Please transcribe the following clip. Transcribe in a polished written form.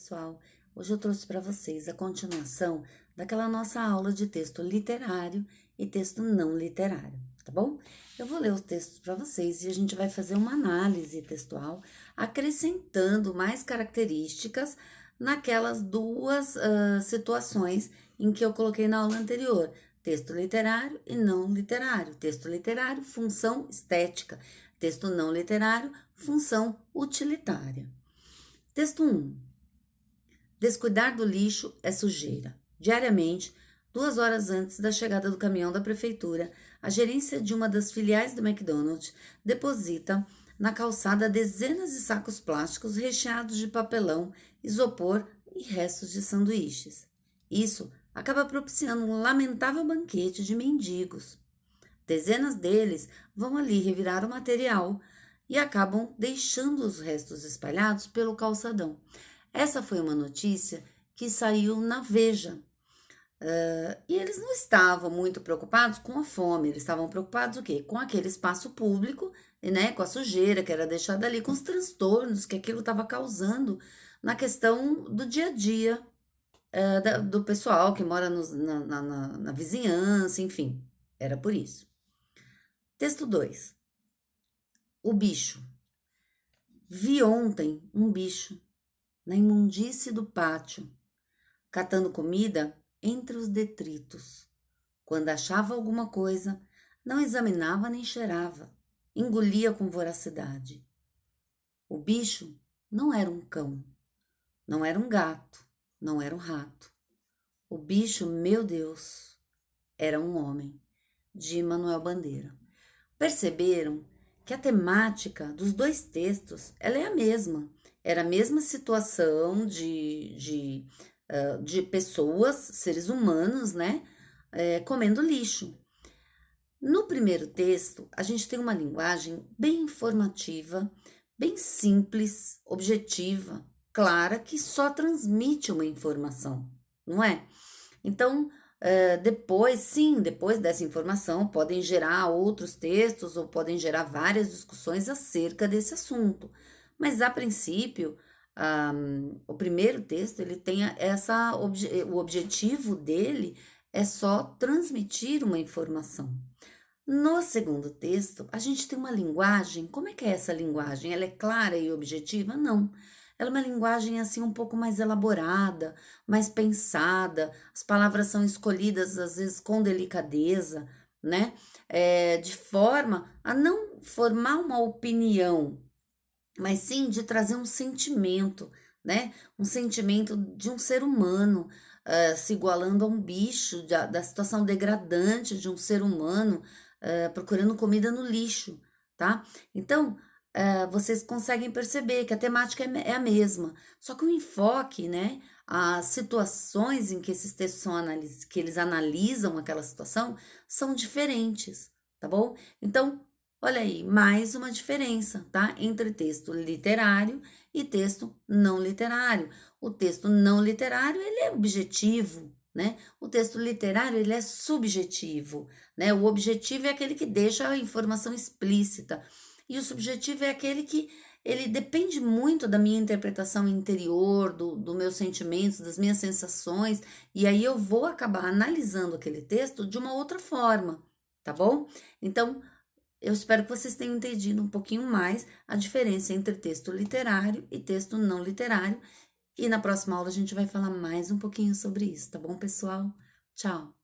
pessoal! Hoje eu trouxe para vocês a continuação daquela nossa aula de texto literário e texto não literário, tá bom? Eu vou ler os textos para vocês e a gente vai fazer uma análise textual, acrescentando mais características naquelas duas situações em que eu coloquei na aula anterior: texto literário e não literário. Texto literário, função estética; texto não literário, função utilitária. Texto 1. Descuidar do lixo é sujeira. Diariamente, 2 horas antes da chegada do caminhão da prefeitura, a gerência de uma das filiais do McDonald's deposita na calçada dezenas de sacos plásticos recheados de papelão, isopor e restos de sanduíches. Isso acaba propiciando um lamentável banquete de mendigos. Dezenas deles vão ali revirar o material e acabam deixando os restos espalhados pelo calçadão. Essa foi uma notícia que saiu na Veja. E eles não estavam muito preocupados com a fome, eles estavam preocupados o quê? Com aquele espaço público, né, com a sujeira que era deixada ali, com os transtornos que aquilo estava causando na questão do dia a dia do pessoal que mora na vizinhança, enfim, era por isso. Texto 2. O bicho. Vi ontem um bicho na imundície do pátio, catando comida entre os detritos. Quando achava alguma coisa, não examinava nem cheirava, engolia com voracidade. O bicho não era um cão, não era um gato, não era um rato. O bicho, meu Deus, era um homem, de Manuel Bandeira. Perceberam que a temática dos dois textos ela é a mesma. Era a mesma situação de pessoas, seres humanos, né? Comendo lixo. No primeiro texto, a gente tem uma linguagem bem informativa, bem simples, objetiva, clara, que só transmite uma informação, não é? Então, depois dessa informação, podem gerar outros textos ou podem gerar várias discussões acerca desse assunto. Mas, a princípio, o primeiro texto, ele tem o objetivo dele é só transmitir uma informação. No segundo texto, a gente tem uma linguagem. Como é que é essa linguagem? Ela é clara e objetiva? Não. Ela é uma linguagem assim um pouco mais elaborada, mais pensada. As palavras são escolhidas às vezes com delicadeza, né? De forma a não formar uma opinião, mas sim de trazer um sentimento, né? Um sentimento de um ser humano se igualando a um bicho, da situação degradante de um ser humano procurando comida no lixo, tá? Então, vocês conseguem perceber que a temática é a mesma, só que o enfoque, né? As situações em que esses textos que eles analisam aquela situação são diferentes, tá bom? Então, olha aí, mais uma diferença, tá? Entre texto literário e texto não literário. O texto não literário, ele é objetivo, né? O texto literário, ele é subjetivo, né? O objetivo é aquele que deixa a informação explícita, e o subjetivo é aquele que ele depende muito da minha interpretação interior, do meus sentimentos, das minhas sensações, e aí eu vou acabar analisando aquele texto de uma outra forma, tá bom? Então, eu espero que vocês tenham entendido um pouquinho mais a diferença entre texto literário e texto não literário. E na próxima aula a gente vai falar mais um pouquinho sobre isso, tá bom, pessoal? Tchau!